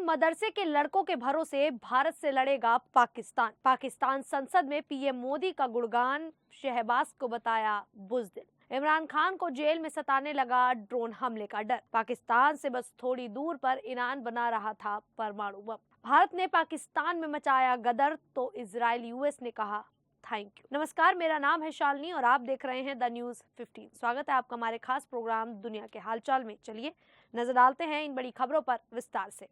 मदरसे के लड़कों के भरोसे भारत से लड़ेगा पाकिस्तान। पाकिस्तान संसद में पीएम मोदी का गुणगान, शहबाज को बताया बुज़दिल। इमरान खान को जेल में सताने लगा ड्रोन हमले का डर। पाकिस्तान से बस थोड़ी दूर पर ईरान बना रहा था परमाणु बम। भारत ने पाकिस्तान में मचाया गदर तो इजराइल यूएस ने कहा थैंक यू। नमस्कार, मेरा नाम है शालिनी और आप देख रहे हैं द न्यूज़ 15। स्वागत है आपका हमारे खास प्रोग्राम दुनिया के हालचाल में। चलिए नजर डालते हैं इन बड़ी खबरों पर विस्तार से।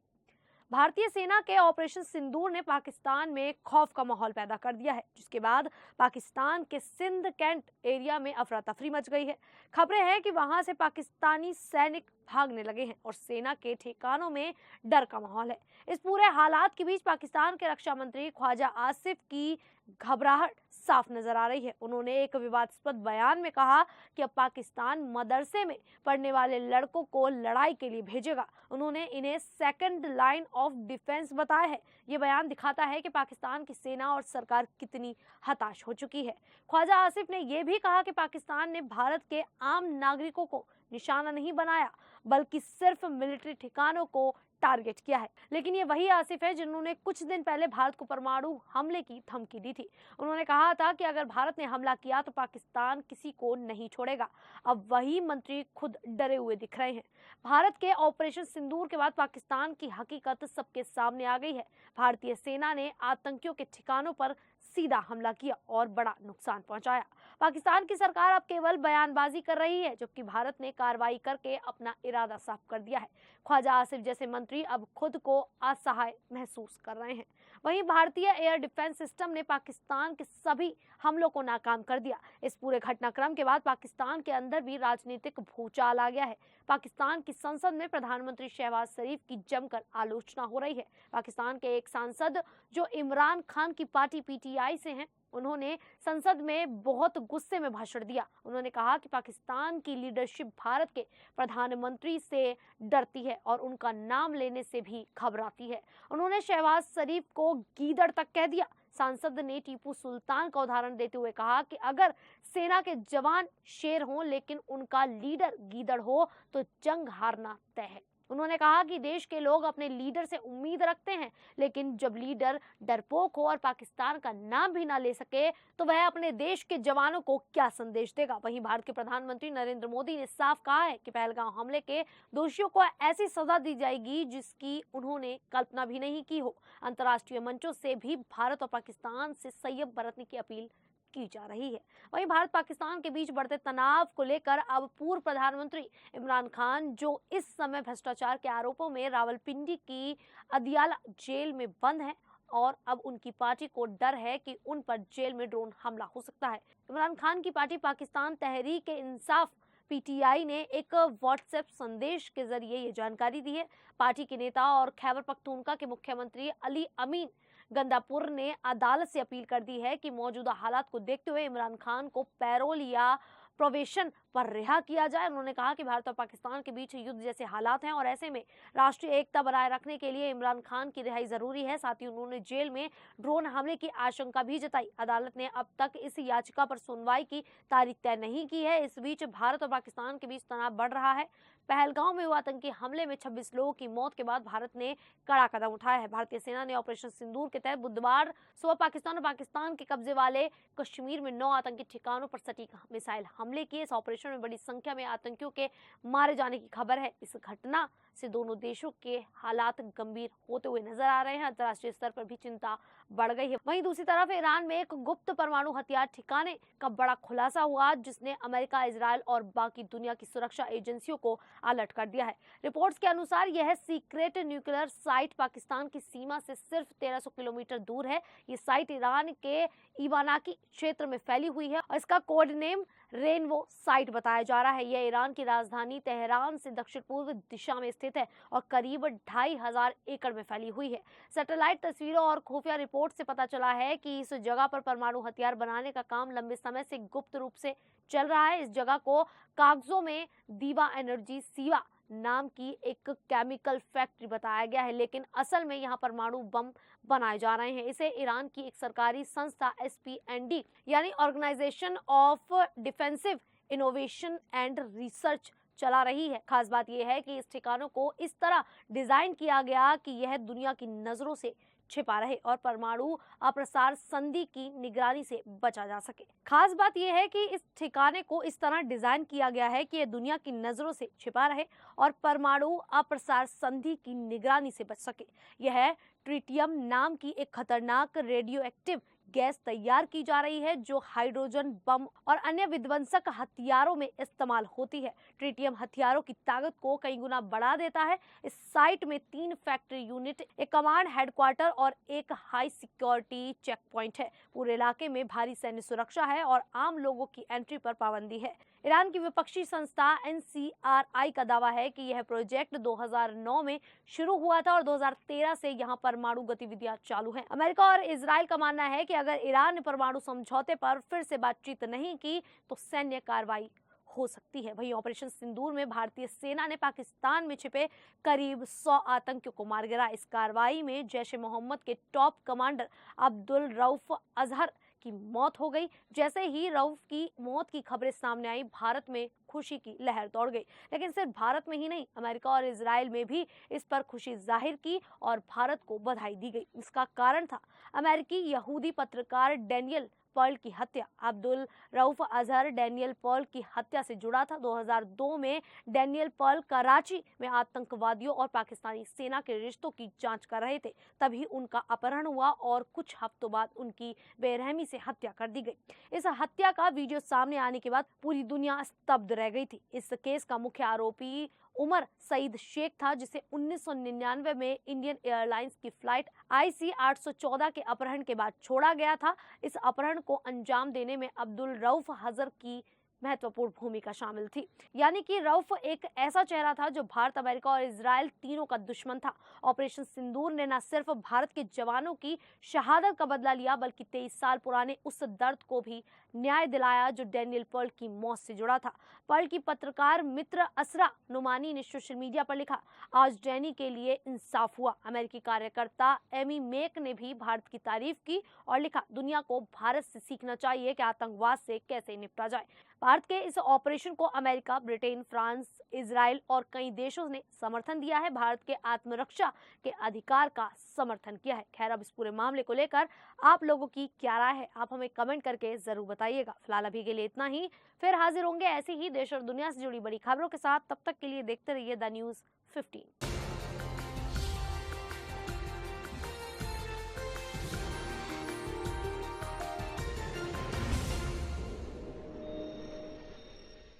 भारतीय सेना के ऑपरेशन सिंदूर ने पाकिस्तान में खौफ का माहौल पैदा कर दिया है, जिसके बाद पाकिस्तान के सिंध कैंट एरिया में अफरा तफरी मच गई है। खबरें हैं कि वहां से पाकिस्तानी सैनिक भागने लगे हैं और सेना के ठिकानों में डर का माहौल है। इस पूरे हालात के बीच पाकिस्तान के रक्षा मंत्री ख्वाजा आसिफ की घबराहट साफ नजर आ रही है। उन्होंने एक विवादास्पद बयान में कहा कि अब पाकिस्तान मदरसे में पढ़ने वाले लड़कों को लड़ाई के लिए भेजेगा। उन्होंने इन्हें सेकंड लाइन ऑफ डिफेंस बताया है। ये बयान दिखाता है कि पाकिस्तान की सेना और सरकार कितनी हताश हो चुकी है। ख्वाजा आसिफ ने यह भी कहा कि पाकिस्तान ने भारत के आम नागरिकों को निशाना नहीं बनाया, बल्कि सिर्फ मिलिट्री ठिकानों को टारगेट किया है। लेकिन ये वही आसिफ है जिन्होंने कुछ दिन पहले भारत को परमाणु हमले की धमकी दी थी। उन्होंने कहा था कि अगर भारत ने हमला किया तो पाकिस्तान किसी को नहीं छोड़ेगा। अब वही मंत्री खुद डरे हुए दिख रहे हैं। भारत के ऑपरेशन सिंदूर के बाद पाकिस्तान की हकीकत सबके सामने आ गई है। भारतीय सेना ने आतंकियों के ठिकानों पर सीधा हमला किया और बड़ा नुकसान पहुंचाया। पाकिस्तान की सरकार अब केवल बयानबाजी कर रही है, जबकि भारत ने कार्रवाई करके अपना इरादा साफ कर दिया है। ख्वाजा आसिफ जैसे मंत्री अब खुद को असहाय महसूस कर रहे हैं। वहीं भारतीय एयर डिफेंस सिस्टम ने पाकिस्तान के सभी हमलों को नाकाम कर दिया। इस पूरे घटनाक्रम के बाद पाकिस्तान के अंदर भी राजनीतिक भूचाल आ गया है। पाकिस्तान की संसद में प्रधानमंत्री शहबाज शरीफ की जमकर आलोचना हो रही है। पाकिस्तान के एक सांसद जो इमरान खान की पार्टी पीटीआई से हैं, उन्होंने संसद में बहुत गुस्से में भाषण दिया। उन्होंने कहा कि पाकिस्तान की लीडरशिप भारत के प्रधानमंत्री से डरती है और उनका नाम लेने से भी घबराती है। उन्होंने शहबाज शरीफ को गीदड़ तक कह दिया। सांसद ने टीपू सुल्तान का उदाहरण देते हुए कहा कि अगर सेना के जवान शेर हों लेकिन उनका लीडर गीदड़ हो तो जंग हारना तय है। उन्होंने कहा कि देश के लोग अपने लीडर से उम्मीद रखते हैं, लेकिन जब लीडर डरपोक हो और पाकिस्तान का नाम भी ना ले सके तो वह अपने देश के जवानों को क्या संदेश देगा। वहीं भारत के प्रधानमंत्री नरेंद्र मोदी ने साफ कहा है कि पहलगाम हमले के दोषियों को ऐसी सजा दी जाएगी जिसकी उन्होंने कल्पना भी नहीं की हो। अंतर्राष्ट्रीय मंचों से भी भारत और पाकिस्तान से संयम बरतने की अपील की जा रही है। वहीं भारत पाकिस्तान के बीच बढ़ते तनाव को लेकर अब पूर्व प्रधानमंत्री इमरान खान, जो इस समय भ्रष्टाचार के आरोपों में रावलपिंडी की अदियाला जेल में बंद हैं, और अब उनकी पार्टी को डर है कि उन पर जेल में ड्रोन हमला हो सकता है। इमरान खान की पार्टी पाकिस्तान तहरीक इंसाफ पीटीआई ने एक व्हाट्सएप संदेश के जरिए ये जानकारी दी है। पार्टी के नेता और खैबर पख्तूनख्वा के मुख्यमंत्री अली अमीन गंदापुर ने अदालत से अपील कर दी है कि मौजूदा हालात को देखते हुए इमरान खान को पैरोल या प्रोबेशन पर रिहा किया जाए। उन्होंने कहा कि भारत और पाकिस्तान के बीच युद्ध जैसे हालात हैं और ऐसे में राष्ट्रीय एकता बनाए रखने के लिए इमरान खान की रिहाई जरूरी है। साथ ही उन्होंने जेल में ड्रोन हमले की आशंका भी जताई। अदालत ने अब तक इस याचिका पर सुनवाई की तारीख तय नहीं की है। इस बीच भारत और पाकिस्तान के बीच तनाव बढ़ रहा है। पहलगाम में हुए आतंकी हमले में 26 लोगों की मौत के बाद भारत ने कड़ा कदम उठाया है। भारतीय सेना ने ऑपरेशन सिंदूर के तहत बुधवार सुबह पाकिस्तान और पाकिस्तान के कब्जे वाले कश्मीर में 9 आतंकी ठिकानों पर सटीक मिसाइल हमले किए। इस ऑपरेशन में बड़ी संख्या में आतंकियों के मारे जाने की खबर है। इस घटना से दोनों देशों के हालात गंभीर होते हुए नजर आ रहे हैं। अंतर्राष्ट्रीय स्तर पर भी चिंता बढ़ गई है। वहीं दूसरी तरफ ईरान में एक गुप्त परमाणु हथियार ठिकाने का बड़ा खुलासा हुआ, जिसने अमेरिका, इजराइल और बाकी दुनिया की सुरक्षा एजेंसियों को अलर्ट कर दिया है। रिपोर्ट्स के अनुसार यह सीक्रेट न्यूक्लियर साइट पाकिस्तान की सीमा से सिर्फ 1300 किलोमीटर दूर है। ये साइट ईरान के इवानाकी क्षेत्र में फैली हुई है और इसका कोड नेम रेनबो साइट बताया जा रहा है। यह ईरान की राजधानी तेहरान से दक्षिण पूर्व दिशा में स्थित है और करीब 2500 एकड़ में फैली हुई है। सैटेलाइट तस्वीरों और खुफिया रिपोर्ट से पता चला है कि इस जगह पर परमाणु हथियार बनाने का काम लंबे समय से गुप्त रूप से चल रहा है। इस जगह को कागजों में दीवा एनर्जी सीवा नाम की एक केमिकल फैक्ट्री बताया गया है, लेकिन असल में यहाँ परमाणु बम बनाए जा रहे हैं। इसे ईरान की एक सरकारी संस्था एसपीएनडी यानी organisation of defensive innovation and research चला रही है। खास बात यह है कि इस ठिकानों को इस तरह डिजाइन किया गया कि यह दुनिया की नजरों से छिपा रहे और परमाणु अप्रसार संधि की निगरानी से बचा जा सके। खास बात यह है कि इस ठिकाने को इस तरह डिजाइन किया गया है कि यह दुनिया की नजरों से छिपा रहे और परमाणु अप्रसार संधि की निगरानी से बच सके। यह ट्रिटियम नाम की एक खतरनाक रेडियो एक्टिव गैस तैयार की जा रही है जो हाइड्रोजन बम और अन्य विध्वंसक हथियारों में इस्तेमाल होती है। ट्रिटियम हथियारों की ताकत को कई गुना बढ़ा देता है। इस साइट में 3 फैक्ट्री यूनिट, एक कमांड हेडक्वार्टर और एक हाई सिक्योरिटी चेक पॉइंट है। पूरे इलाके में भारी सैन्य सुरक्षा है और आम लोगों की एंट्री पर पाबंदी है। ईरान की विपक्षी संस्था NCRI का दावा है कि यह प्रोजेक्ट 2009 में शुरू हुआ था और 2013 से यहां परमाणु गतिविधियां चालू हैं। अमेरिका और इजराइल का मानना है कि अगर ईरान ने परमाणु समझौते पर फिर से बातचीत नहीं की तो सैन्य कार्रवाई हो सकती है। वहीं ऑपरेशन सिंदूर में भारतीय सेना ने पाकिस्तान में छिपे करीब 100 आतंकियों को मार गिराया। इस कार्रवाई में जैश ए मोहम्मद के टॉप कमांडर अब्दुल रऊफ अजहर की मौत हो गई। जैसे ही रऊफ की मौत की खबरें सामने आई, भारत में खुशी की लहर दौड़ गई। लेकिन सिर्फ भारत में ही नहीं, अमेरिका और इजराइल में भी इस पर खुशी जाहिर की और भारत को बधाई दी गई। इसका कारण था अमेरिकी यहूदी पत्रकार डैनियल पर्ल की हत्या। अब्दुल रऊफ अजहर डैनियल पर्ल की हत्या से जुड़ा था। 2002 में डैनियल पर्ल कराची में आतंकवादियों और पाकिस्तानी सेना के रिश्तों की जांच कर रहे थे। तभी उनका अपहरण हुआ और कुछ हफ्तों बाद उनकी बेरहमी से हत्या कर दी गई। इस हत्या का वीडियो सामने आने के बाद पूरी दुनिया स्तब्ध रह गई थी। इस केस का मुख्य आरोपी उमर सईद शेख था, जिसे 1999 में इंडियन एयरलाइंस की फ्लाइट IC 814 के अपहरण के बाद छोड़ा गया था। इस अपहरण को अंजाम देने में अब्दुल रऊफ अजहर की महत्वपूर्ण भूमिका शामिल थी। यानी कि रऊफ एक ऐसा चेहरा था जो भारत, अमेरिका और इजराइल तीनों का दुश्मन था। ऑपरेशन सिंदूर ने न सिर्फ भारत के जवानों की शहादत का बदला लिया, बल्कि 23 साल पुराने उस दर्द को भी न्याय दिलाया जो डैनियल पर्ल की मौत से जुड़ा था। पर्ल की पत्रकार मित्र असरा नुमानी ने सोशल मीडिया पर लिखा, आज डैनी के लिए इंसाफ हुआ। अमेरिकी कार्यकर्ता एमी मेक ने भी भारत की तारीफ की और लिखा, दुनिया को भारत से सीखना चाहिए कि आतंकवाद से कैसे निपटा जाए। भारत के इस ऑपरेशन को अमेरिका, ब्रिटेन, फ्रांस, इजराइल और कई देशों ने समर्थन दिया है। भारत के आत्मरक्षा के अधिकार का समर्थन किया है। खैर, अब इस पूरे मामले को लेकर आप लोगों की क्या राय है, आप हमें कमेंट करके जरूर बताइएगा। फिलहाल अभी के लिए इतना ही, फिर हाजिर होंगे ऐसे ही देश और दुनिया से जुड़ी बड़ी खबरों के साथ। तब तक के लिए देखते रहिए द न्यूज़ 15।